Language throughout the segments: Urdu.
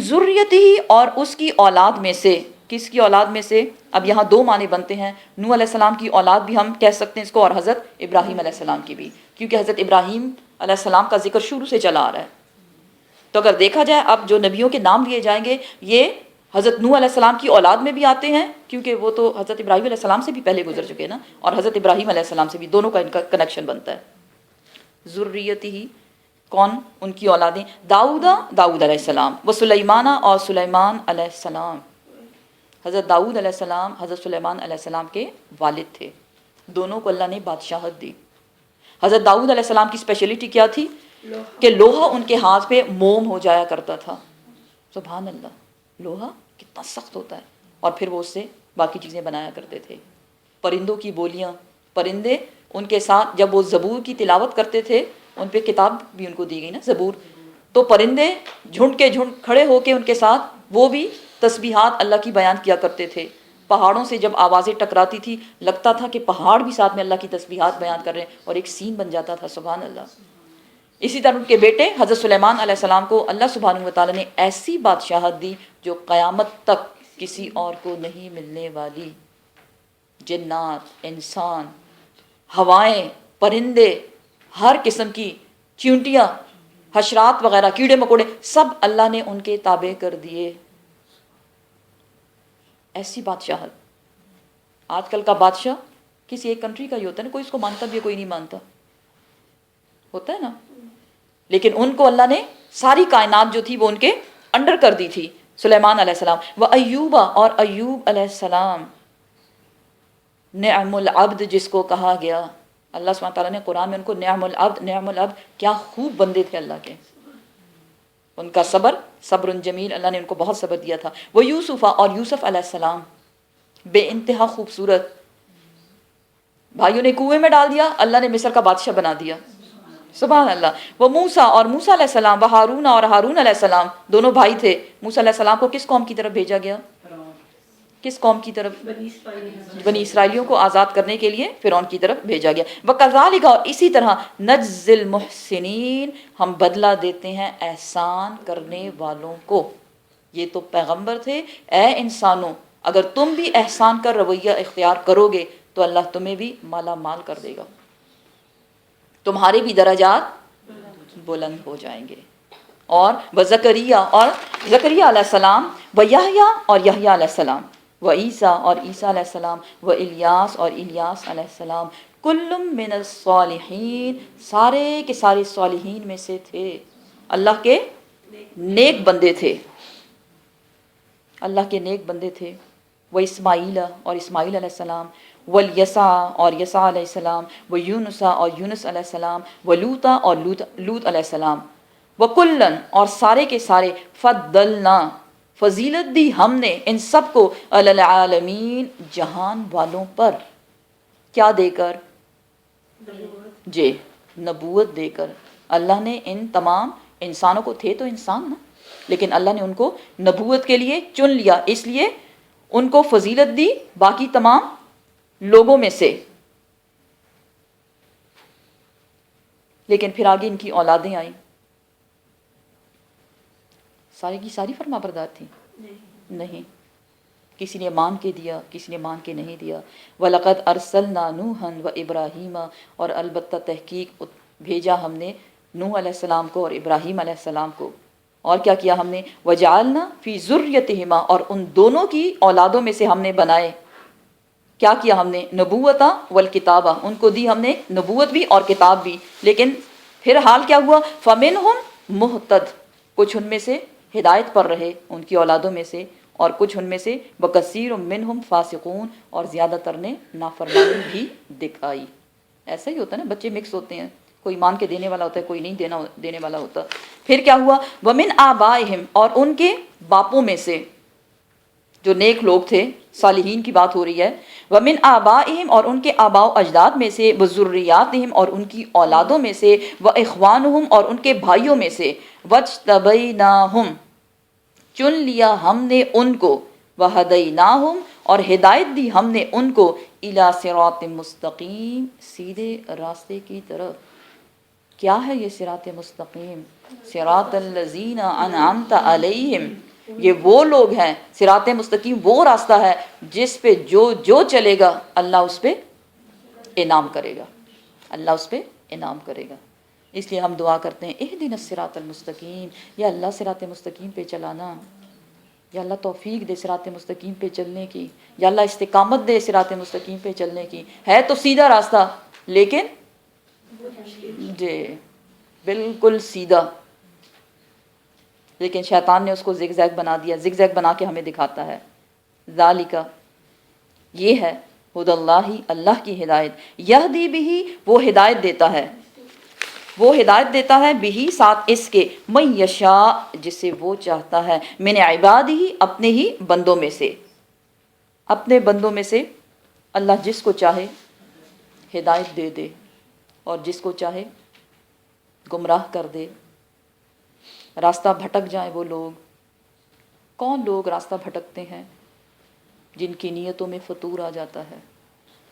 ذریتہ، اور اس کی اولاد میں سے. کس کی اولاد میں سے؟ اب یہاں دو معنی بنتے ہیں. نوح علیہ السلام کی اولاد بھی ہم کہہ سکتے ہیں اس کو، اور حضرت ابراہیم علیہ السلام کی بھی، کیونکہ حضرت ابراہیم علیہ السلام کا ذکر شروع سے چلا آ رہا ہے. تو اگر دیکھا جائے اب جو نبیوں کے نام لیے جائیں گے یہ حضرت نوح علیہ السلام کی اولاد میں بھی آتے ہیں، کیونکہ وہ تو حضرت ابراہیم علیہ السلام سے بھی پہلے گزر چکے ہیں نا، اور حضرت ابراہیم علیہ السلام سے بھی، دونوں کا ان کا کنیکشن بنتا ہے. ذریتہ، کون؟ ان کی اولادیں. داؤد علیہ السلام، و سلیمانہ، اور سلیمان علیہ السلام. حضرت داؤد علیہ السلام حضرت سلیمان علیہ السلام کے والد تھے. دونوں کو اللہ نے بادشاہت دی. حضرت داؤد علیہ السلام کی اسپیشلٹی کیا تھی؟ کہ لوہا ان کے ہاتھ پہ موم ہو جایا کرتا تھا. سبحان اللہ، لوہا کتنا سخت ہوتا ہے، اور پھر وہ اس سے باقی چیزیں بنایا کرتے تھے. پرندوں کی بولیاں، پرندے ان کے ساتھ جب وہ زبور کی تلاوت کرتے تھے، ان پہ کتاب بھی ان کو دی گئی نا، زبور، تو پرندے جھنڈ کے جھنڈ کھڑے ہو کے ان کے ساتھ وہ بھی تسبیحات اللہ کی بیان کیا کرتے تھے. پہاڑوں سے جب آوازیں ٹکراتی تھی لگتا تھا کہ پہاڑ بھی ساتھ میں اللہ کی تسبیحات بیان کر رہے ہیں، اور ایک سین بن جاتا تھا. سبحان اللہ. اسی طرح ان کے بیٹے حضرت سلیمان علیہ السلام کو اللہ سبحانہ وتعالیٰ نے ایسی بادشاہت دی جو قیامت تک کسی اور کو نہیں ملنے والی. جنات، انسان، ہوائیں، پرندے، ہر قسم کی چیونٹیاں، حشرات وغیرہ، کیڑے مکوڑے، سب اللہ نے ان کے تابع کر دیے. ایسی بادشاہت. آج کل کا بادشاہ کسی ایک کنٹری کا ہی ہوتا ہے نا، کوئی اس کو مانتا بھی ہے، کوئی نہیں مانتا، ہوتا ہے نا. لیکن ان کو اللہ نے ساری کائنات جو تھی وہ ان کے انڈر کر دی تھی. سلیمان علیہ السلام. و ایوبا، اور ایوب علیہ السلام، نعم العبد جس کو کہا گیا. اللہ سبحانہ تعالیٰ نے قرآن میں ان کو نعم العبد، نعم العبد، کیا خوب بندے تھے اللہ کے. ان کا صبر جمیل، اللہ نے ان کو بہت صبر دیا تھا. وہ یوسف، اور یوسف علیہ السلام بے انتہا خوبصورت. بھائیوں نے کنویں میں ڈال دیا، اللہ نے مصر کا بادشاہ بنا دیا. سبحان اللہ. وہ موسیٰ، اور موسیٰ علیہ السلام، وہ ہارون، اور ہارون علیہ السلام، دونوں بھائی تھے. موسیٰ علیہ السلام کو کس قوم کی طرف بھیجا گیا؟ کس قوم کی طرف؟ بنی اسرائیلیوں کو آزاد کرنے کے لیے فرعون کی طرف بھیجا گیا. وَكَذَلِكَ، اور اسی طرح، نَجْزِي الْمُحْسِنِينَ، ہم بدلہ دیتے ہیں احسان کرنے والوں کو. یہ تو پیغمبر تھے. اے انسانوں، اگر تم بھی احسان کا رویہ اختیار کرو گے تو اللہ تمہیں بھی مالا مال کر دے گا، تمہارے بھی درجات بلند ہو جائیں گے. اور وزکریا، اور زکریا علیہ السلام، و یحییٰ، اور یحییٰ علیہ السلام، و عیسیٰ، اور عیسیٰ علیہ السلام، و الیاس، اور الیاس علیہ السلام. کل من الصالحین، سارے کے سارے صالحین میں سے تھے، اللہ کے نیک بندے تھے، اللہ کے نیک بندے تھے. و اسماعیل، اور اسماعیل علیہ السلام، والیسع، اور یسع علیہ السلام، و یونس، اور یونس علیہ السلام، و لوط، اور لوط علیہ السلام. وکلن، اور سارے کے سارے، فضلنا، فضیلت دی ہم نے ان سب کو، علی العالمین، جہان والوں پر. کیا دے کر؟ جی، نبوت دے کر. اللہ نے ان تمام انسانوں کو، تھے تو انسان نا، لیکن اللہ نے ان کو نبوت کے لیے چن لیا، اس لیے ان کو فضیلت دی باقی تمام لوگوں میں سے. لیکن پھر آگے ان کی اولادیں آئیں، ساری کی ساری فرما بردار تھیں؟ نہیں. کسی نے مان کے دیا، کسی نے مان کے نہیں دیا. وَلَقَدْ أَرْسَلْنَا نُوحًا وَإِبْرَاهِيمَ، اور البتہ تحقیق بھیجا ہم نے نوح علیہ السلام کو اور ابراہیم علیہ السلام کو. اور کیا کیا ہم نے؟ وَجَعَلْنَا فِي ذُرِّيَّتِهِمَا، اور ان دونوں کی اولادوں میں سے ہم نے بنائے. کیا کیا ہم نے؟ نبوتا والکتابہ، ان کو دی ہم نے نبوت بھی اور کتاب بھی. لیکن پھر حال کیا ہوا؟ فَمِنْهُمْ مُهْتَدٍ، کچھ ان میں سے ہدایت پر رہے ان کی اولادوں میں سے، اور کچھ ان میں سے وَكَثِيرٌ مِّنْهُمْ فَاسِقُونَ، اور زیادہ تر نے نافرمانی بھی دکھائی. ایسا ہی ہوتا ہے نا، بچے مکس ہوتے ہیں، کوئی مان کے دینے والا ہوتا ہے، کوئی نہیں دینے والا ہوتا. پھر کیا ہوا؟ وَمِنْ آبَائِهِمْ، اور ان کے باپوں میں سے جو نیک لوگ تھے، صالحین کی بات ہو رہی ہے. وَمِنْ آبَائِهِمْ، اور ان کے آباء و اجداد میں سے. وَذُرِّيَّاتِهِمْ، اور ان کی اولادوں میں سے. وَإِخْوَانُهُمْ، اور ان کے بھائیوں میں سے. وَاجْتَبَيْنَاهُمْ، چن لیا ہم نے ان کو. وَهَدَيْنَاهُمْ، اور ہدایت دی ہم نے ان کو. إِلَى صِرَاطٍ مستقیم، سیدھے راستے کی طرف. کیا ہے یہ صراط مستقیم؟ صراط الذین انعمت علیہم، یہ وہ لوگ ہیں، صراط مستقیم وہ راستہ ہے جس پہ جو چلے گا اللہ اس پہ انعام کرے گا، اللہ اس پہ انعام کرے گا۔ اس لیے ہم دعا کرتے ہیں اہدنا الصراط المستقیم، یا اللہ صراط مستقیم پہ چلانا، یا اللہ توفیق دے صراط مستقیم پہ چلنے کی، یا اللہ استقامت دے صراط مستقیم پہ چلنے کی۔ ہے تو سیدھا راستہ لیکن جی بالکل سیدھا، لیکن شیطان نے اس کو زگ زیگ بنا دیا، زگ زیگ بنا کے ہمیں دکھاتا ہے۔ ذالک، یہ ہے ہدی اللہ، اللہ کی ہدایت، یہدی بھی، وہ ہدایت دیتا ہے، وہ ہدایت دیتا ہے بھی ساتھ اس کے، من یشاء، جسے وہ چاہتا ہے، من عبادہ، اپنے ہی بندوں میں سے، اپنے بندوں میں سے اللہ جس کو چاہے ہدایت دے دے اور جس کو چاہے گمراہ کر دے، راستہ بھٹک جائیں وہ لوگ۔ کون لوگ راستہ بھٹکتے ہیں؟ جن کی نیتوں میں فطور آ جاتا ہے۔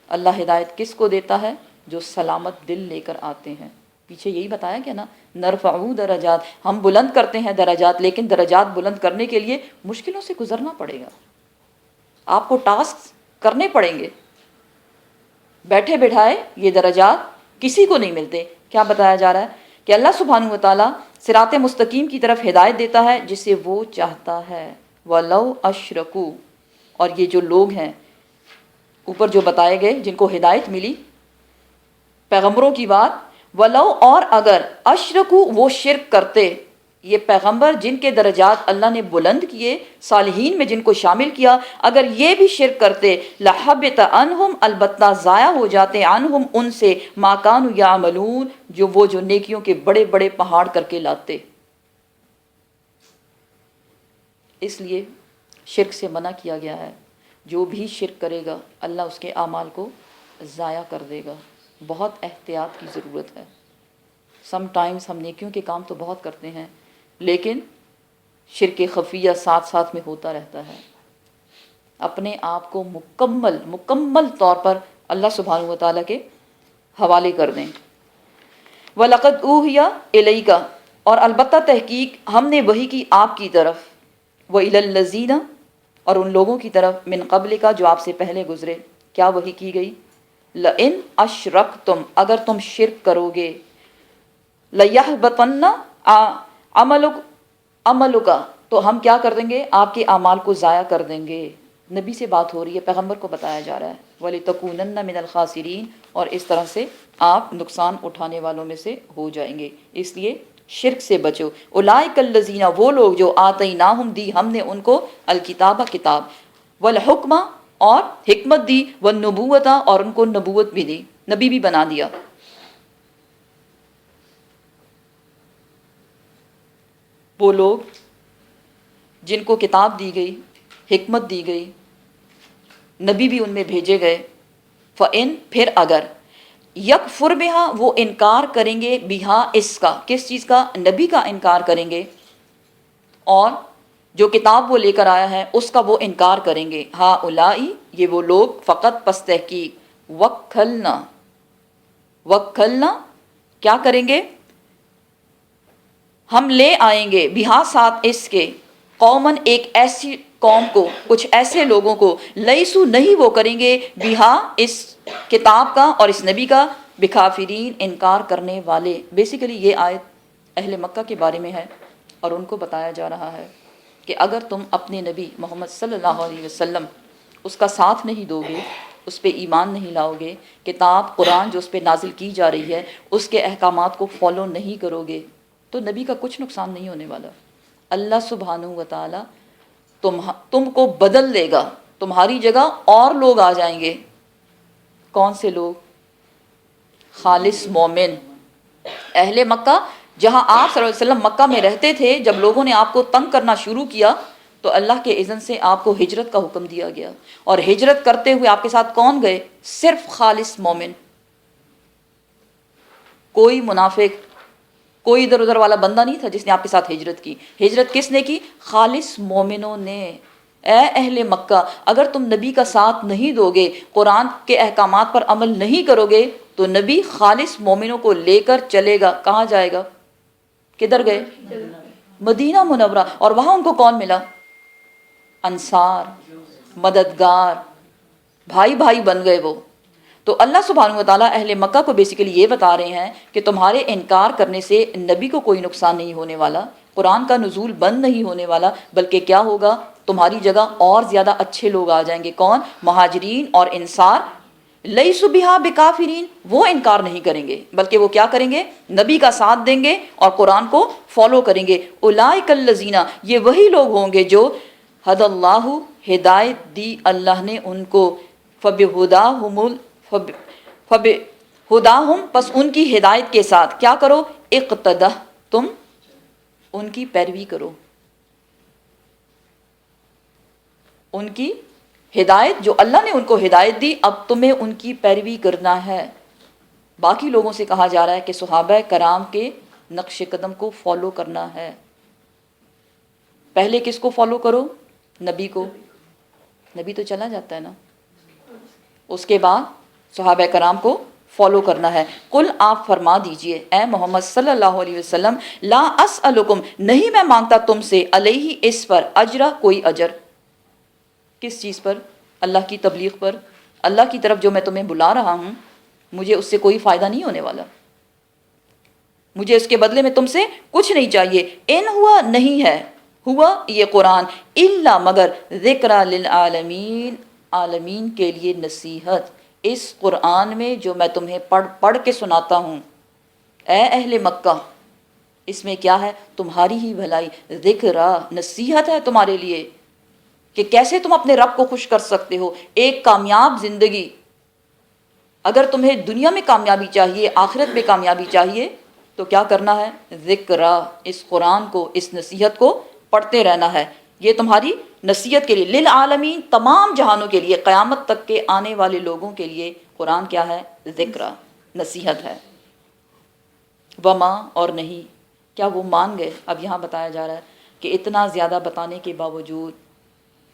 اللہ ہدایت کس کو دیتا ہے؟ جو سلامت دل لے کر آتے ہیں۔ پیچھے یہی بتایا گیا نا، نرفع درجات، ہم بلند کرتے ہیں درجات، لیکن درجات بلند کرنے کے لیے مشکلوں سے گزرنا پڑے گا، آپ کو ٹاسک کرنے پڑیں گے۔ بیٹھے بٹھائے یہ درجات کسی کو نہیں ملتے۔ کیا بتایا جا رہا ہے کہ اللہ سبحانہ و تعالیٰ صراط مستقیم کی طرف ہدایت دیتا ہے جسے وہ چاہتا ہے۔ وَلَوْ أَشْرَكُوا، اور یہ جو لوگ ہیں اوپر جو بتائے گئے جن کو ہدایت ملی پیغمبروں کی بات، وَلَوْ، اور اگر، أَشْرَكُوا، وہ شرک کرتے، یہ پیغمبر جن کے درجات اللہ نے بلند کیے، صالحین میں جن کو شامل کیا، اگر یہ بھی شرک کرتے، لَحَبِطَ عَنْهُمْ، البتہ ضائع ہو جاتے، عنہم، ان سے، مَا كَانُوا يَعْمَلُونَ، جو نیکیوں کے بڑے بڑے پہاڑ کر کے لاتے۔ اس لیے شرک سے منع کیا گیا ہے، جو بھی شرک کرے گا اللہ اس کے اعمال کو ضائع کر دے گا۔ بہت احتیاط کی ضرورت ہے۔ سم ٹائمز ہم نیکیوں کے کام تو بہت کرتے ہیں، لیکن شرک خفیہ ساتھ ساتھ میں ہوتا رہتا ہے۔ اپنے آپ کو مکمل طور پر اللہ سبحانہ و تعالیٰ کے حوالے کر دیں۔ وَلَقَدْ أُوحِيَ إِلَيْكَ، اور البتہ تحقیق ہم نے وحی کی آپ کی طرف، وَإِلَى الَّذِينَ، اور ان لوگوں کی طرف، من قبل کا، جو آپ سے پہلے گزرے۔ کیا وحی کی گئی؟ لَإِنْ أَشْرَكْتُمْ، اگر تم شرک کرو گے، لَيَحْبَطَنَّ عَمَلُكَ، تو ہم کیا کر دیں گے؟ آپ کے اعمال کو ضائع کر دیں گے۔ نبی سے بات ہو رہی ہے، پیغمبر کو بتایا جا رہا ہے، وَلِتَكُونَنَّ مِنَ الْخَاسِرِينَ، اور اس طرح سے آپ نقصان اٹھانے والوں میں سے ہو جائیں گے، اس لیے شرک سے بچو۔ اولئک الذین، وہ لوگ جو آتیناہم، دی ہم نے ان کو، الکتاب، کتاب، والحکم، اور حکمت دی، والنبوۃ، اور ان کو نبوت بھی دی، نبی بھی بنا دیا۔ وہ لوگ جن کو کتاب دی گئی، حکمت دی گئی، نبی بھی ان میں بھیجے گئے، فَإِن، پھر اگر، یکفر بہا، وہ انکار کریں گے، بہا، اس کا، کس چیز کا؟ نبی کا انکار کریں گے، اور جو کتاب وہ لے کر آیا ہے اس کا وہ انکار کریں گے۔ ہا اولائی، یہ وہ لوگ، فقط، پس تحقیق، وکلنا، کیا کریں گے؟ ہم لے آئیں گے، بہا، ساتھ اس کے، قومن، ایک ایسی قوم کو، کچھ ایسے لوگوں کو، لیسو، نہیں وہ کریں گے، بہا، اس کتاب کا اور اس نبی کا، بکافرین، انکار کرنے والے۔ بیسیکلی یہ آیت اہل مکہ کے بارے میں ہے، اور ان کو بتایا جا رہا ہے کہ اگر تم اپنے نبی محمد صلی اللہ علیہ وسلم اس کا ساتھ نہیں دو گے، اس پہ ایمان نہیں لاؤ گے، کتاب قرآن جو اس پہ نازل کی جا رہی ہے اس کے احکامات کو فالو نہیں کرو گے، تو نبی کا کچھ نقصان نہیں ہونے والا۔ اللہ سبحانہ و تعالی تم کو بدل دے گا، تمہاری جگہ اور لوگ آ جائیں گے۔ کون سے لوگ؟ خالص مومن، اہل مکہ۔ جہاں آپ صلی اللہ علیہ وسلم مکہ میں رہتے تھے، جب لوگوں نے آپ کو تنگ کرنا شروع کیا تو اللہ کے اذن سے آپ کو ہجرت کا حکم دیا گیا، اور ہجرت کرتے ہوئے آپ کے ساتھ کون گئے؟ صرف خالص مومن، کوئی منافق، کوئی ادھر ادھر والا بندہ نہیں تھا جس نے آپ کے ساتھ ہجرت کی۔ ہجرت کس نے کی؟ خالص مومنوں نے۔ اے اہل مکہ، اگر تم نبی کا ساتھ نہیں دو گے، قرآن کے احکامات پر عمل نہیں کرو گے، تو نبی خالص مومنوں کو لے کر چلے گا، کہاں جائے گا؟ کدھر گئے؟ مدینہ منورہ۔ اور وہاں ان کو کون ملا؟ انصار، مددگار، بھائی بھائی بن گئے وہ. تو اللہ سبحانہ وتعالیٰ اہل مکہ کو بیسیکلی یہ بتا رہے ہیں کہ تمہارے انکار کرنے سے نبی کو کوئی نقصان نہیں ہونے والا، قرآن کا نزول بند نہیں ہونے والا، بلکہ کیا ہوگا، تمہاری جگہ اور زیادہ اچھے لوگ آ جائیں گے. کون؟ مہاجرین اور انصار. لیسوا بہا بکافرین، وہ انکار نہیں کریں گے بلکہ وہ کیا کریں گے، نبی کا ساتھ دیں گے اور قرآن کو فالو کریں گے. اولئک الذین، یہ وہی لوگ ہوں گے جو ہد اللہ، ہدایت دی اللہ نے ان کو، فبہداہم، پس ان کی ہدایت کے ساتھ کیا کرو، اقتدہ، تم ان کی پیروی کرو. ان کی ہدایت، جو اللہ نے ان کو ہدایت دی، اب تمہیں ان کی پیروی کرنا ہے. باقی لوگوں سے کہا جا رہا ہے کہ صحابہ کرام کے نقش قدم کو فالو کرنا ہے. پہلے کس کو فالو کرو؟ نبی کو. نبی تو چلا جاتا ہے نا. اس کے بعد صحابہ کرام کو فالو کرنا ہے. قل، آپ فرما دیجئے اے محمد صلی اللہ علیہ وسلم، لا اسألکم، نہیں میں مانگتا تم سے، علیہ، اس پر، اجرا، کوئی اجر. کس چیز پر؟ اللہ کی تبلیغ پر. اللہ کی طرف جو میں تمہیں بلا رہا ہوں، مجھے اس سے کوئی فائدہ نہیں ہونے والا، مجھے اس کے بدلے میں تم سے کچھ نہیں چاہیے. ان ہوا، نہیں ہے، ہوا یہ قرآن، الا مگر، ذکر للعالمین، عالمین کے لیے نصیحت. اس قرآن میں جو میں تمہیں پڑھ کے سناتا ہوں اے اہل مکہ، اس میں کیا ہے؟ تمہاری ہی بھلائی. ذکر، نصیحت ہے تمہارے لیے کہ کیسے تم اپنے رب کو خوش کر سکتے ہو. ایک کامیاب زندگی، اگر تمہیں دنیا میں کامیابی چاہیے، آخرت میں کامیابی چاہیے، تو کیا کرنا ہے؟ ذکر، اس قرآن کو، اس نصیحت کو پڑھتے رہنا ہے. یہ تمہاری نصیحت کے لیے، للعالمین، تمام جہانوں کے لیے، قیامت تک کے آنے والے لوگوں کے لیے قرآن کیا ہے؟ ذکر، نصیحت ہے. وما، اور نہیں. کیا وہ مان گئے؟ اب یہاں بتایا جا رہا ہے کہ اتنا زیادہ بتانے کے باوجود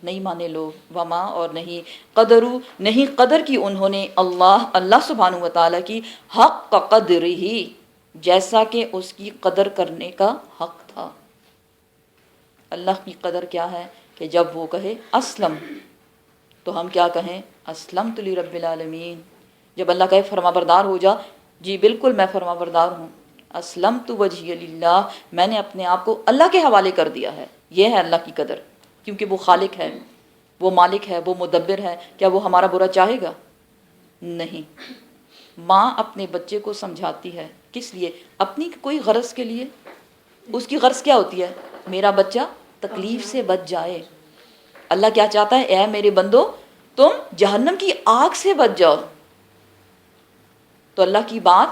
نہیں مانے لوگ. وما، اور نہیں. قدرو، نہیں قدر کی انہوں نے، اللہ سبحانہ وتعالیٰ کی، حق قدر ہی، جیسا کہ اس کی قدر کرنے کا حق تھا. اللہ کی قدر کیا ہے کہ جب وہ کہے اسلم، تو ہم کیا کہیں؟ اسلمت لرب العالمین. جب اللہ کہے فرما بردار ہو جا، جی بالکل میں فرما بردار ہوں. اسلمت وجہی للہ، میں نے اپنے آپ کو اللہ کے حوالے کر دیا ہے. یہ ہے اللہ کی قدر، کیونکہ وہ خالق ہے، وہ مالک ہے، وہ مدبر ہے. کیا وہ ہمارا برا چاہے گا؟ نہیں. ماں اپنے بچے کو سمجھاتی ہے، کس لیے؟ اپنی کوئی غرض کے لیے. اس کی غرض کیا ہوتی ہے؟ میرا بچہ تکلیف سے بچ جائے. اللہ کیا چاہتا ہے؟ اے میرے بندو، تم جہنم کی آگ سے بچ جاؤ. تو اللہ کی بات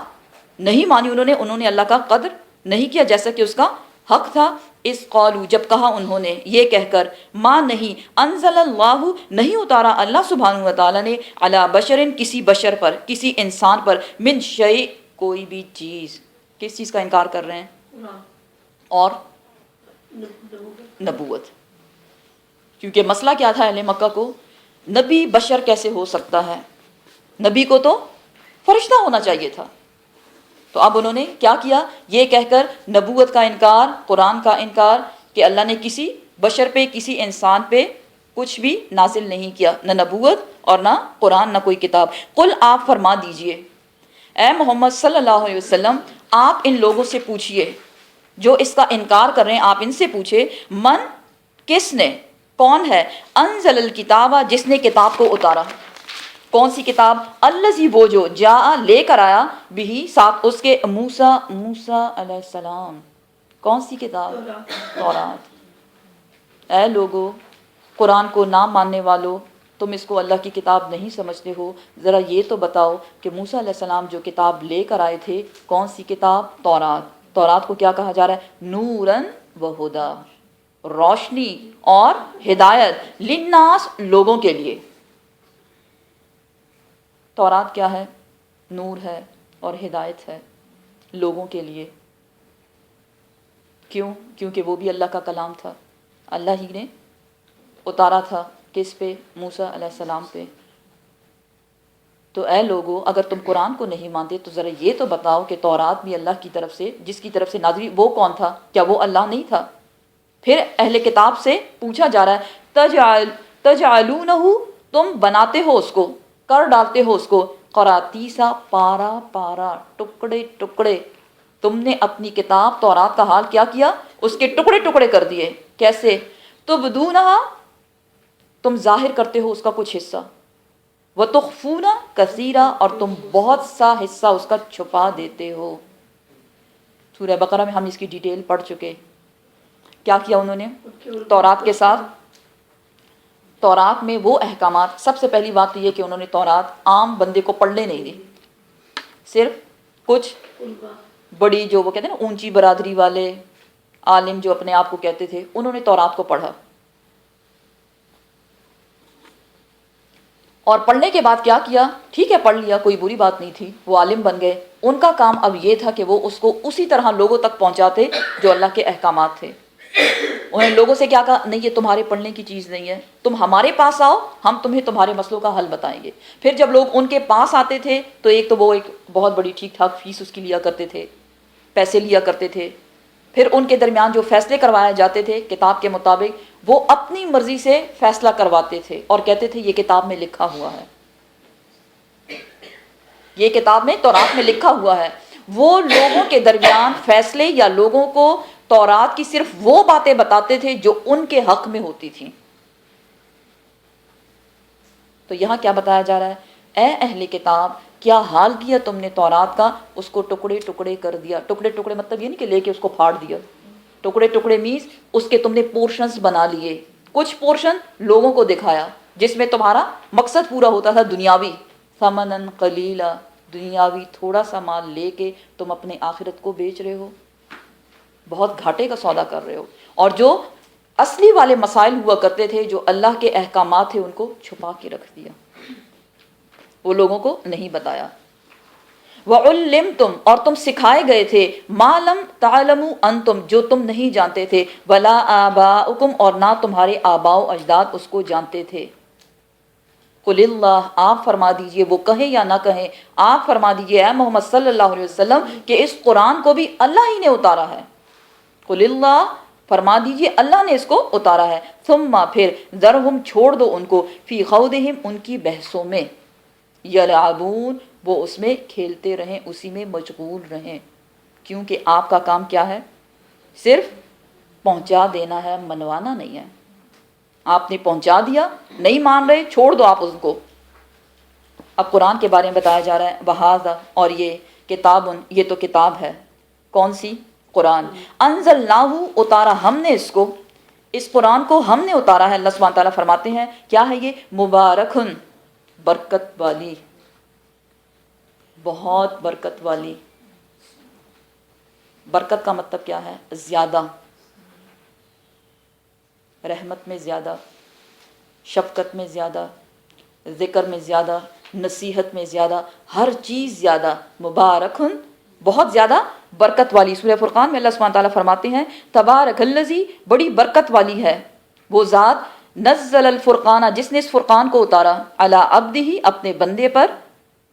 نہیں مانی انہوں نے اللہ کا قدر نہیں کیا جیسا کہ اس کا حق تھا. اس قالو، جب کہا انہوں نے، یہ کہہ کر، ما، نہیں، انزل اللہ، نہیں اتارا اللہ سبحانہ وتعالیٰ نے، علی بشرن، کسی بشر پر، کسی انسان پر، من شیء، کوئی بھی چیز. کس چیز کا انکار کر رہے ہیں؟ اور نبوت. کیونکہ مسئلہ کیا تھا اہل مکہ کو؟ نبی بشر کیسے ہو سکتا ہے؟ نبی کو تو فرشتہ ہونا چاہیے تھا. تو اب انہوں نے کیا کیا؟ یہ کہہ کر نبوت کا انکار، قرآن کا انکار، کہ اللہ نے کسی بشر پہ، کسی انسان پہ کچھ بھی نازل نہیں کیا، نہ نبوت اور نہ قرآن، نہ کوئی کتاب. قل، آپ فرما دیجئے اے محمد صلی اللہ علیہ وسلم، آپ ان لوگوں سے پوچھئے جو اس کا انکار کر رہے ہیں، آپ ان سے پوچھے، من، کس نے، کون ہے، انزل الکتاب، جس نے کتاب کو اتارا. کون سی کتاب؟ الذی، وہ جو، جاء، لے کر آیا، بھی، ساتھ اس کے، موسیٰ علیہ السلام. کون سی کتاب؟ تورات. اے لوگو، قرآن کو نہ ماننے والو، تم اس کو اللہ کی کتاب نہیں سمجھتے ہو. ذرا یہ تو بتاؤ کہ موسیٰ علیہ السلام جو کتاب لے کر آئے تھے، کون سی کتاب؟ تورات. تورات کو کیا کہا جا رہا ہے؟ نوراً و ہدا، روشنی اور ہدایت، للناس، لوگوں کے لیے. تورات کیا ہے؟ نور ہے اور ہدایت ہے لوگوں کے لیے. کیوں؟ کیونکہ وہ بھی اللہ کا کلام تھا، اللہ ہی نے اتارا تھا. کس پہ؟ موسیٰ علیہ السلام پہ. تو اے لوگو، اگر تم قرآن کو نہیں مانتے تو ذرا یہ تو بتاؤ کہ تورات بھی اللہ کی طرف سے، جس کی طرف سے نازل، وہ کون تھا؟ کیا وہ اللہ نہیں تھا؟ پھر اہل کتاب سے پوچھا جا رہا ہے تجعلونہ، تم بناتے ہو اس کو، کر ڈالتے ہو اس کو، قراتیسا، پارا پارا، ٹکڑے ٹکڑے، تم نے اپنی کتاب تورات کا حال کیا کیا، اس کے ٹکڑے ٹکڑے کر دیے. کیسے؟ تبدونہا، تم ظاہر کرتے ہو اس کا کچھ حصہ، وتخفون کثیرا، اور تم بہت سا حصہ اس کا چھپا دیتے ہو. سورہ بقرہ میں ہم اس کی ڈیٹیل پڑھ چکے. کیا کیا انہوں نے تورات کے ساتھ؟ تورات میں وہ احکامات، سب سے پہلی بات تو یہ کہ انہوں نے تورات عام بندے کو پڑھنے نہیں دی، صرف کچھ بڑی جو وہ کہتے ہیں نا اونچی برادری والے عالم جو اپنے آپ کو کہتے تھے، انہوں نے تورات کو پڑھا. اور پڑھنے کے بعد کیا کیا؟ ٹھیک ہے پڑھ لیا، کوئی بری بات نہیں تھی، وہ عالم بن گئے. ان کا کام اب یہ تھا کہ وہ اس کو اسی طرح لوگوں تک پہنچاتے جو اللہ کے احکامات تھے. انہوں نے لوگوں سے کیا کہا؟ نہیں، یہ تمہارے پڑھنے کی چیز نہیں ہے، تم ہمارے پاس آؤ، ہم تمہیں تمہارے مسئلوں کا حل بتائیں گے. پھر جب لوگ ان کے پاس آتے تھے تو ایک تو وہ ایک بہت بڑی ٹھیک ٹھاک فیس اس کی لیا کرتے تھے، پیسے لیا کرتے تھے. پھر ان کے درمیان جو فیصلے کروائے جاتے تھے کتاب کے مطابق، وہ اپنی مرضی سے فیصلہ کرواتے تھے اور کہتے تھے یہ کتاب میں لکھا ہوا ہے، یہ کتاب میں تورات میں لکھا ہوا ہے. وہ لوگوں کے درمیان فیصلے یا لوگوں کو تورات کی صرف وہ باتیں بتاتے تھے جو ان کے حق میں ہوتی تھیں. تو یہاں کیا بتایا جا رہا ہے؟ اے اہل کتاب، کیا حال کیا تم نے تورات کا، اس کو ٹکڑے ٹکڑے کر دیا. ٹکڑے ٹکڑے مطلب یہ نہیں کہ لے کے اس کو پھاڑ دیا، ٹکڑے ٹکڑے مینس اس کے تم نے پورشنز بنا لیے. کچھ پورشن لوگوں کو دکھایا جس میں تمہارا مقصد پورا ہوتا تھا دنیاوی، ثمنن قلیلا، دنیاوی تھوڑا سا مال لے کے تم اپنے آخرت کو بیچ رہے ہو، بہت گھاٹے کا سودا کر رہے ہو. اور جو اصلی والے مسائل ہوا کرتے تھے، جو اللہ کے احکامات تھے، ان کو چھپا کے رکھ دیا، وہ لوگوں کو نہیں بتایا. وَعُلِّمْتُمْ، اور تم سکھائے گئے تھے، مَا لَمْ تَعْلَمُوا أَنْتُمْ، جو تم نہیں جانتے تھے، وَلَا آبَاؤُكُمْ، اور نہ تمہارے آباء و اجداد اس کو جانتے تھے. قُلِ اللَّهُ، آپ فرما دیجئے، وہ کہیں یا نہ کہیں، آپ فرما دیجئے اے محمد صلی اللہ علیہ وسلم کہ اس قرآن کو بھی اللہ ہی نے اتارا ہے. قُلِ اللَّهُ، فرما دیجئے اللہ نے اس کو اتارا ہے. ثُمَّ، پھر، ذَرْهُمْ، چھوڑ دو ان کو، فی خوضہم، ان کی بحثوں میں، یلعبون، وہ اس میں کھیلتے رہیں، اسی میں مشغول رہیں. کیونکہ آپ کا کام کیا ہے؟ صرف پہنچا دینا ہے، منوانا نہیں ہے. آپ نے پہنچا دیا، نہیں مان رہے، چھوڑ دو آپ ان کو. اب قرآن کے بارے میں بتایا جا رہا ہے، وَہَذَا، اور یہ کتاب، یہ تو کتاب ہے. کون سی؟ قرآن. انزلناہ، اتارا ہم نے اس کو، اس قرآن کو ہم نے اتارا ہے. اللہ سبحانہ تعالیٰ فرماتے ہیں کیا ہے یہ؟ مبارکن، برکت والی، بہت برکت والی. برکت کا مطلب کیا ہے؟ زیادہ، رحمت میں زیادہ، شفقت میں زیادہ، ذکر میں زیادہ، نصیحت میں زیادہ، ہر چیز زیادہ. مبارکن، بہت زیادہ برکت والی. سورہ فرقان میں اللہ سبحانہ تعالیٰ فرماتے ہیں تبارک الذی، بڑی برکت والی ہے وہ ذات، نزل الفرقان، جس نے اس فرقان کو اتارا، علی عبدہ، اپنے بندے پر.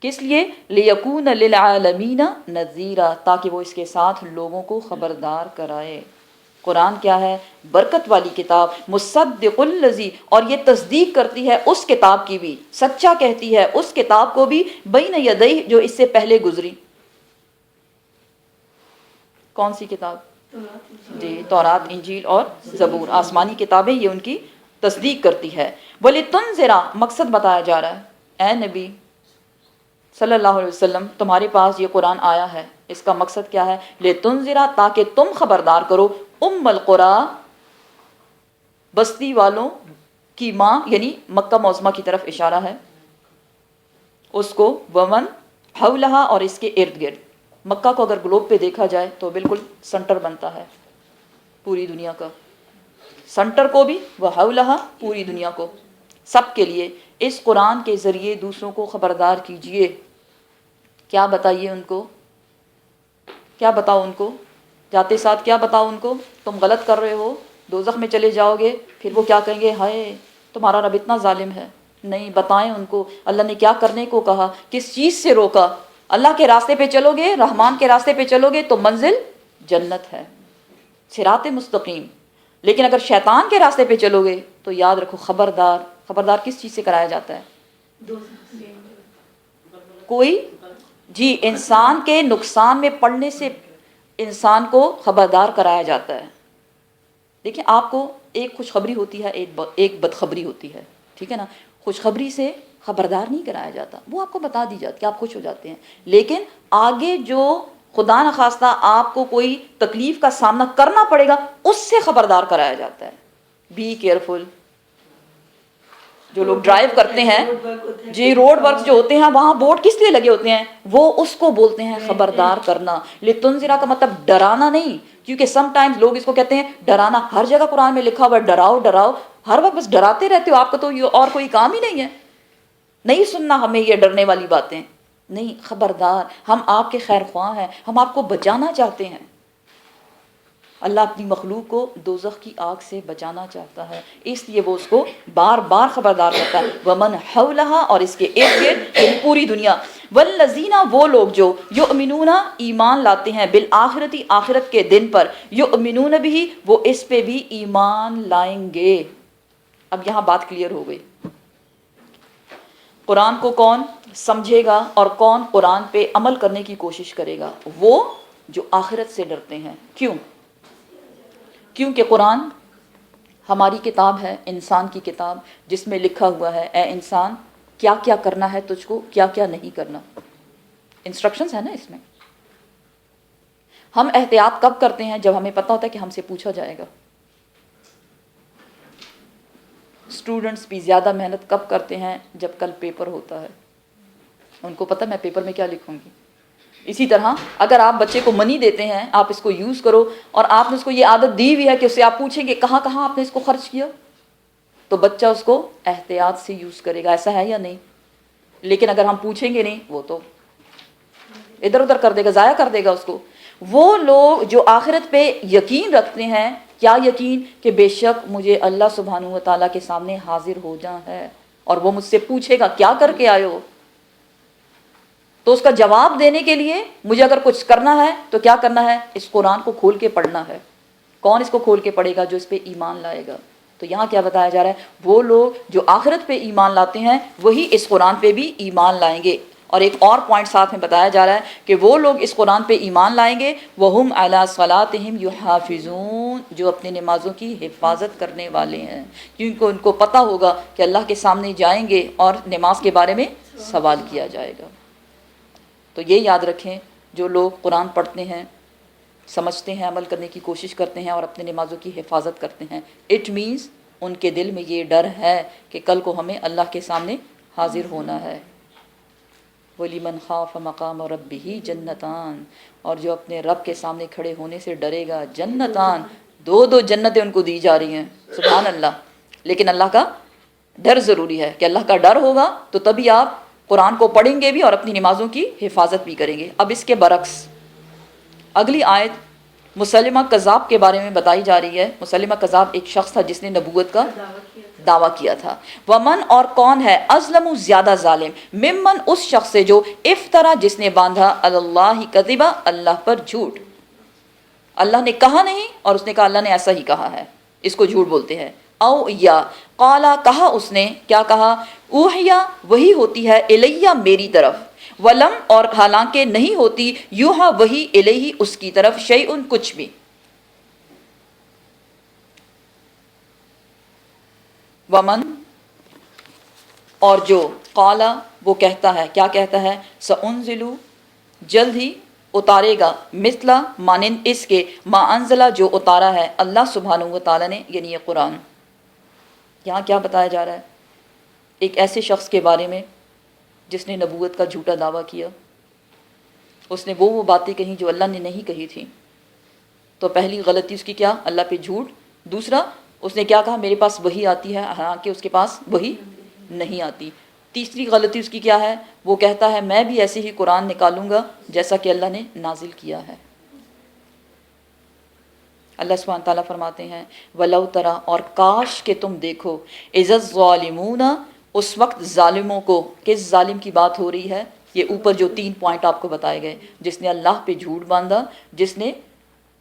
کس لیے؟ لیکون للعالمین نذیرا، تاکہ وہ اس کے ساتھ لوگوں کو خبردار کرائے. قرآن کیا ہے؟ برکت والی کتاب. مصدق الذی، اور یہ تصدیق کرتی ہے اس کتاب کی بھی، سچا کہتی ہے اس کتاب کو بھی، بین یدیہ، جو اس سے پہلے گزری. کون سی کتاب؟ جی، تورات، انجیل اور زبور، آسمانی کتابیں، یہ ان کی تصدیق کرتی ہے. وَلِتُنذِرَ، مقصد بتایا جا رہا ہے، اے نبی صلی اللہ علیہ وسلم، تمہارے پاس یہ قرآن آیا ہے، اس کا مقصد کیا ہے؟ لِتُنذِرَ، تاکہ تم خبردار کرو، ام القریٰ، بستی والوں کی ماں، یعنی مکہ معظمہ کی طرف اشارہ ہے اس کو، ومن حولہا، اور اس کے ارد گرد. مکہ کو اگر گلوب پہ دیکھا جائے تو بالکل سنٹر بنتا ہے پوری دنیا کا، سنٹر کو بھی، وحولہا، پوری دنیا کو، سب کے لیے. اس قرآن کے ذریعے دوسروں کو خبردار کیجئے. کیا بتائیے ان کو؟ کیا بتاؤ ان کو؟ جاتے ساتھ کیا بتاؤ ان کو؟ تم غلط کر رہے ہو، دوزخ میں چلے جاؤ گے. پھر وہ کیا کہیں گے؟ ہائے تمہارا رب اتنا ظالم ہے. نہیں، بتائیں ان کو اللہ نے کیا کرنے کو کہا، کس چیز سے روکا. اللہ کے راستے پہ چلو گے، رحمان کے راستے پہ چلو گے تو منزل جنت ہے، صراط مستقیم. لیکن اگر شیطان کے راستے پہ چلو گے تو یاد رکھو خبردار. خبردار کس چیز سے کرایا جاتا ہے؟ کوئی جی انسان کے نقصان میں پڑنے سے انسان کو خبردار کرایا جاتا ہے. دیکھیں آپ کو ایک خوشخبری ہوتی ہے، ایک بدخبری ہوتی ہے، ٹھیک ہے نا. خوشخبری سے خبردار نہیں کرایا جاتا، وہ آپ کو بتا دی جاتی کہ آپ خوش ہو جاتے ہیں. لیکن آگے جو خدا نخواستہ آپ کو کوئی تکلیف کا سامنا کرنا پڑے گا اس سے خبردار کرایا جاتا ہے. Be careful. جو لوگ ڈرائیو کرتے ہیں جی روڈ ورک جو ہوتے ہیں وہاں بورڈ کس لیے لگے ہوتے ہیں؟ وہ اس کو بولتے ہیں خبردار کرنا. لتنذرا کا مطلب ڈرانا نہیں، کیونکہ سم ٹائمز لوگ اس کو کہتے ہیں ڈرانا. ہر جگہ قرآن میں لکھا ہوا ہے ڈراؤ ڈراؤ، ہر وقت بس ڈراتے رہتے ہو، آپ کو تو یہ اور کوئی کام ہی نہیں ہے. نہیں سننا ہمیں یہ ڈرنے والی باتیں نہیں. خبردار، ہم آپ کے خیر خواہ ہیں، ہم آپ کو بچانا چاہتے ہیں. اللہ اپنی مخلوق کو دوزخ کی آگ سے بچانا چاہتا ہے، اس لیے وہ اس کو بار بار خبردار کرتا ہے. ومن حولہا، اور اس کے ارد گرد یعنی پوری دنیا. والذین، وہ لوگ جو یؤمنون ایمان لاتے ہیں، بالآخرتی، آخرت کے دن پر، یؤمنون بھی، وہ اس پہ بھی ایمان لائیں گے. اب یہاں بات کلیئر ہو گئی. قرآن کو کون سمجھے گا اور کون قرآن پہ عمل کرنے کی کوشش کرے گا؟ وہ جو آخرت سے ڈرتے ہیں. کیوں؟ کیونکہ قرآن ہماری کتاب ہے، انسان کی کتاب، جس میں لکھا ہوا ہے اے انسان کیا کیا کرنا ہے تجھ کو، کیا کیا نہیں کرنا. انسٹرکشنز ہے نا اس میں. ہم احتیاط کب کرتے ہیں؟ جب ہمیں پتہ ہوتا ہے کہ ہم سے پوچھا جائے گا. اسٹوڈنٹس بھی زیادہ محنت کب کرتے ہیں؟ جب کل پیپر ہوتا ہے، ان کو پتہ میں پیپر میں کیا لکھوں گی. اسی طرح اگر آپ بچے کو منی دیتے ہیں، آپ اس کو یوز کرو، اور آپ نے اس کو یہ عادت دی ہوئی ہے کہ اس سے آپ پوچھیں گے کہاں کہاں آپ نے اس کو خرچ کیا، تو بچہ اس کو احتیاط سے یوز کرے گا. ایسا ہے یا نہیں؟ لیکن اگر ہم پوچھیں گے نہیں، وہ تو ادھر ادھر کر دے گا، ضائع کر دے گا اس کو. وہ لوگ جو آخرت پہ یقین رکھتے ہیں، کیا یقین؟ کہ بے شک مجھے اللہ سبحانہ و تعالیٰ کے سامنے حاضر ہو جانا ہے اور وہ مجھ سے پوچھے گا کیا کر کے آئے ہو. تو اس کا جواب دینے کے لیے مجھے اگر کچھ کرنا ہے تو کیا کرنا ہے؟ اس قرآن کو کھول کے پڑھنا ہے. کون اس کو کھول کے پڑھے گا؟ جو اس پہ ایمان لائے گا. تو یہاں کیا بتایا جا رہا ہے؟ وہ لوگ جو آخرت پہ ایمان لاتے ہیں وہی اس قرآن پہ بھی ایمان لائیں گے. اور ایک اور پوائنٹ ساتھ میں بتایا جا رہا ہے کہ وہ لوگ اس قرآن پہ ایمان لائیں گے وَهُمْ عَلَىٰ صَلَاتِهِمْ يُحَافِظُونَ، جو اپنے نمازوں کی حفاظت کرنے والے ہیں، کیونکہ ان کو پتہ ہوگا کہ اللہ کے سامنے جائیں گے اور نماز کے بارے میں سوال کیا جائے گا. تو یہ یاد رکھیں، جو لوگ قرآن پڑھتے ہیں، سمجھتے ہیں، عمل کرنے کی کوشش کرتے ہیں اور اپنے نمازوں کی حفاظت کرتے ہیں، اٹ مینز ان کے دل میں یہ ڈر ہے کہ کل کو ہمیں اللہ کے سامنے حاضر ہونا ہے. وَلِمَنْ خَافَ مَقَامَ رَبِّهِ جَنَّتَانِ، اور جو اپنے رب کے سامنے کھڑے ہونے سے ڈرے گا، جنتان، دو جنتیں ان کو دی جا رہی ہیں. سبحان اللہ. لیکن اللہ کا ڈر ضروری ہے کہ اللہ کا ڈر ہوگا تو تبھی آپ قرآن کو پڑھیں گے بھی اور اپنی نمازوں کی حفاظت بھی کریں گے. اب اس کے برعکس اگلی آیت مسلمہ کذاب کے بارے میں بتائی جا رہی ہے. مسلمہ کذاب ایک شخص تھا جس نے نبوت کا دعویٰ کیا تھا. ومن، اور کون ہے، ازلم، زیادہ ظالم، ممن، اس شخص سے جو افترا، جس نے باندھا، اللہ کذبا، اللہ پر جھوٹ. اللہ نے کہا نہیں اور اس نے کہا اللہ نے ایسا ہی کہا ہے، اس کو جھوٹ بولتے ہیں. او یا قالا، کہا اس نے، کیا کہا؟ اوحیا، وہی ہوتی ہے، الیہ، میری طرف، ولم، اور حالانکہ نہیں ہوتی، یوہا، وہی، الیہ، اس کی طرف، شیئن، کچھ بھی. ومن، اور جو، قالا، وہ کہتا ہے، کیا کہتا ہے؟ سأنزلو، جلد ہی اتارے گا، مثلا، مانند اس کے، ما انزلہ، جو اتارا ہے اللہ سبحانہ و تعالیٰ نے، یعنی یہ قرآن. یہاں کیا بتایا جا رہا ہے؟ ایک ایسے شخص کے بارے میں جس نے نبوت کا جھوٹا دعویٰ کیا. اس نے وہ باتیں کہیں جو اللہ نے نہیں کہی تھیں. تو پہلی غلطی اس کی کیا؟ اللہ پہ جھوٹ. دوسرا، اس نے کیا کہا؟ میرے پاس وحی آتی ہے، حالانکہ اس کے پاس وحی نہیں آتی. تیسری غلطی اس کی کیا ہے؟ وہ کہتا ہے میں بھی ایسے ہی قرآن نکالوں گا جیسا کہ اللہ نے نازل کیا ہے. اللہ سبحانہ تعالیٰ فرماتے ہیں وَلَوْ تَرَى، اور کاش کہ تم دیکھو، اِذَ الظَّالِمُونَ، اس وقت ظالموں کو. کس ظالم کی بات ہو رہی ہے؟ یہ اوپر جو 3 پوائنٹ آپ کو بتائے گئے، جس نے اللہ پہ جھوٹ باندھا، جس نے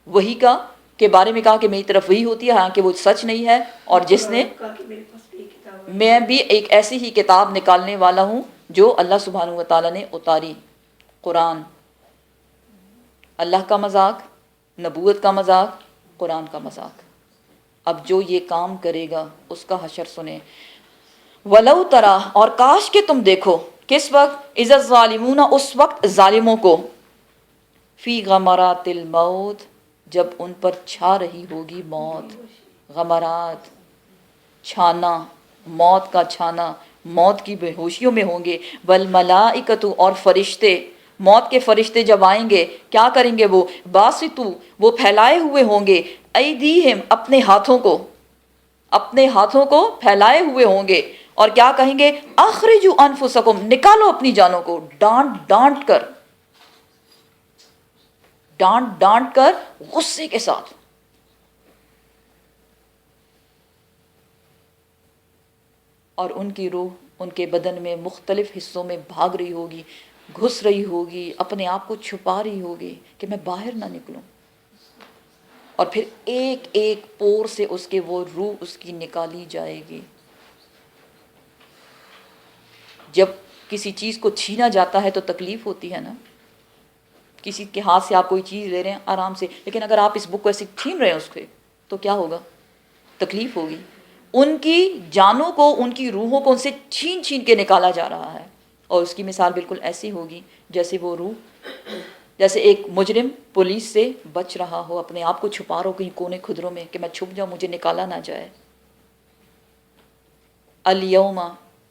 وحی کا کے بارے میں کہا کہ میری طرف وہی ہوتی ہے، حالانکہ وہ سچ نہیں ہے، اور جس نے میں بھی ایک ایسی ہی کتاب نکالنے والا ہوں جو اللہ سبحانہ و تعالیٰ نے اتاری، قرآن۔ اللہ کا مذاق، نبوت کا مذاق، قرآن کا مذاق۔ اب جو یہ کام کرے گا اس کا حشر سنیں۔ وَلَوْ تَرَا، اور کاش کہ تم دیکھو، کس وقت؟ اِذَا الظَّالِمُونَ، اس وقت ظالموں کو، فی غمرات الموت، جب ان پر چھا رہی ہوگی موت۔ غمرات، چھانا، موت کا چھانا، موت کی بے ہوشیوں میں ہوں گے۔ والملائکۃ، اور فرشتے، موت کے فرشتے جب آئیں گے کیا کریں گے؟ وہ باسطو، وہ پھیلائے ہوئے ہوں گے، ایدیہم، اپنے ہاتھوں کو، اپنے ہاتھوں کو پھیلائے ہوئے ہوں گے، اور کیا کہیں گے؟ اخرجوا انفسکم، نکالو اپنی جانوں کو، ڈانٹ ڈانٹ کر، ڈانٹ ڈانٹ کر، غصے کے ساتھ۔ اور ان کی روح ان کے بدن میں مختلف حصوں میں بھاگ رہی ہوگی، گھس رہی ہوگی، اپنے آپ کو چھپا رہی ہوگی کہ میں باہر نہ نکلوں، اور پھر ایک ایک پور سے اس کے وہ روح اس کی نکالی جائے گی۔ جب کسی چیز کو چھینا جاتا ہے تو تکلیف ہوتی ہے نا، کسی کے ہاتھ سے آپ کوئی چیز لے رہے ہیں آرام سے، لیکن اگر آپ اس بک کو ایسے چھین رہے ہیں اس کے، تو کیا ہوگا؟ تکلیف ہوگی۔ ان کی جانوں کو، ان کی روحوں کو ان سے چھین چھین کے نکالا جا رہا ہے، اور اس کی مثال بالکل ایسی ہوگی جیسے وہ روح، جیسے ایک مجرم پولیس سے بچ رہا ہو، اپنے آپ کو چھپا رہا ہو کہیں کونے کھدروں میں کہ میں چھپ جاؤں، مجھے نکالا نہ جائے۔ الیوم،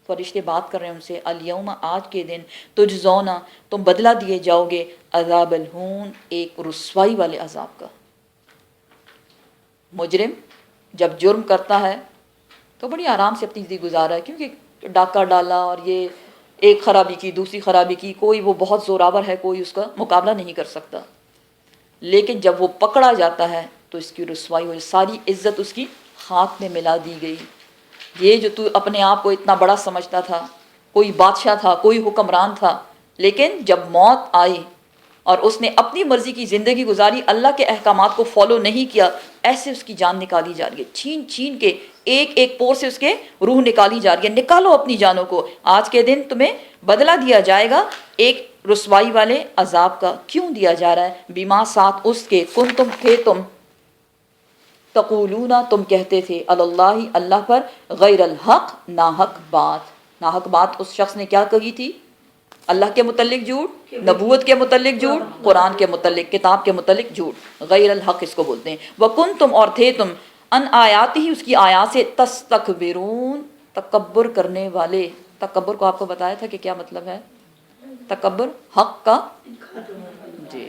فرشتے بات کر رہے ہیں ان سے، الیوم، آج کے دن، تجزونا، تم بدلہ دیے جاؤ گے، عذاب الہون، ایک رسوائی والے عذاب کا۔ مجرم جب جرم کرتا ہے تو بڑی آرام سے اپنی زندگی گزارا ہے، کیونکہ ڈاکہ ڈالا اور یہ ایک خرابی کی، دوسری خرابی کی، کوئی وہ بہت زوراور ہے، کوئی اس کا مقابلہ نہیں کر سکتا۔ لیکن جب وہ پکڑا جاتا ہے تو اس کی رسوائی ہوئی، ساری عزت اس کی خاک میں ملا دی گئی۔ یہ جو تو اپنے آپ کو اتنا بڑا سمجھتا تھا، کوئی بادشاہ تھا، کوئی حکمران تھا، لیکن جب موت آئی اور اس نے اپنی مرضی کی زندگی گزاری، اللہ کے احکامات کو فالو نہیں کیا، ایسے اس کی جان نکالی جا رہی ہے، چھین چھین کے، ایک ایک پور سے اس کے روح نکالی جا رہی ہے۔ نکالو اپنی جانوں کو، آج کے دن تمہیں بدلہ دیا جائے گا ایک رسوائی والے عذاب کا۔ کیوں دیا جا رہا ہے؟ بیما، ساتھ اس کے، کن تم تھے تم، تقولون، تم کہتے تھے، اللہ، اللہ پر، غیر الحق، ناحق بات۔ ناحق بات اس شخص نے کیا کہی تھی؟ اللہ کے متعلق جھوٹ، نبوت کے متعلق جھوٹ، قرآن کے متعلق، کتاب کے متعلق جھوٹ، غیر الحق اس کو بولتے ہیں۔ وَكُنْتُمْ، اور تھے تم، ان آیات ہی، اس کی آیات سے، تستکبرون، تکبر کرنے والے۔ تکبر کو آپ کو بتایا تھا کہ کیا مطلب ہے؟ تکبر حق کا، جی،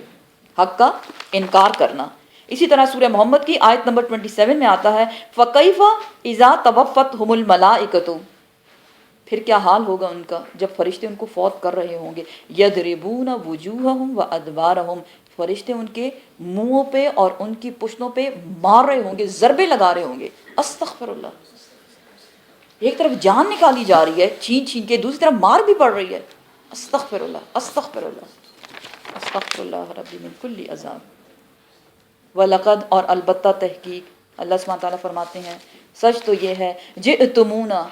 حق کا انکار کرنا۔ اسی طرح سورہ محمد کی آیت نمبر 27 میں آتا ہے، فَكَيْفَ إِذَا تَوَفَّتْهُمُ الْمَلَائِكَةُ، پھر کیا حال ہوگا ان کا جب فرشتے ان کو فوت کر رہے ہوں گے۔ یضربون وجوہہم وادبارہم، فرشتے ان کے منہوں پہ اور ان کی پشتوں پہ مار رہے ہوں گے، ضربے لگا رہے ہوں گے۔ استغفر اللہ، ایک طرف جان نکالی جا رہی ہے چھین چھین کے، دوسری طرف مار بھی پڑ رہی ہے۔ استغفر اللہ، استغفر اللہ، استغفر اللہ ربی من کل عذاب۔ وَلَقَدْ، اور البتہ تحقیق، اللہ سبحانہ تعالیٰ فرماتے ہیں سچ تو یہ ہے، جئتمونا،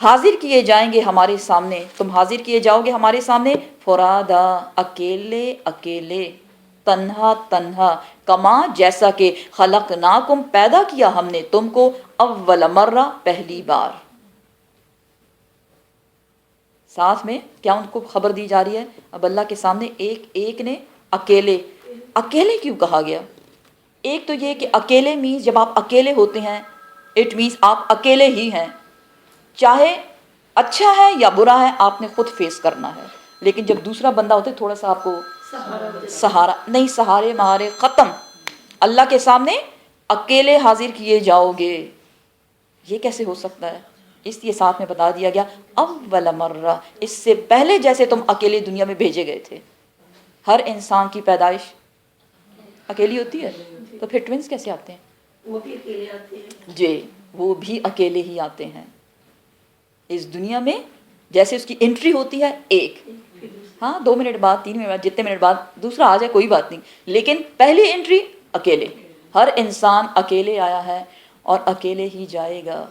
حاضر کیے جائیں گے ہمارے سامنے، تم حاضر کیے جاؤ گے ہمارے سامنے، فرادا، اکیلے اکیلے، تنہا تنہا، کما، جیسا کہ، خلقناکم، پیدا کیا ہم نے تم کو، اول مرہ، پہلی بار۔ ساتھ میں کیا ان کو خبر دی جا رہی ہے؟ اب اللہ کے سامنے ایک ایک نے اکیلے، اکیلے کیوں کہا گیا؟ ایک تو یہ کہ اکیلے مینز جب آپ اکیلے ہوتے ہیں، اٹ مینز آپ اکیلے ہی ہیں، چاہے اچھا ہے یا برا ہے آپ نے خود فیس کرنا ہے۔ لیکن جب دوسرا بندہ ہوتا ہے تھوڑا سا آپ کو سہارا نہیں، سہارے مہارے ختم، اللہ کے سامنے اکیلے حاضر کیے جاؤ گے۔ یہ کیسے ہو سکتا ہے؟ اس لیے ساتھ میں بتا دیا گیا، اول مرہ، اس سے پہلے جیسے تم اکیلے دنیا میں بھیجے گئے تھے۔ ہر انسان کی پیدائش اکیلی ہوتی ہے، تو پھر ٹوینس کیسے آتے ہیں؟ وہ بھی اکیلے آتے ہیں جی، وہ بھی اکیلے ہی آتے ہیں اس دنیا میں۔ جیسے اس کی انٹری ہوتی ہے ایک، ہاں 2 منٹ بعد، 3 منٹ بعد، جتنے منٹ بعد دوسرا آ جائے کوئی بات نہیں، لیکن پہلی انٹری اکیلے، ہر انسان اکیلے آیا ہے اور اکیلے ہی جائے گا.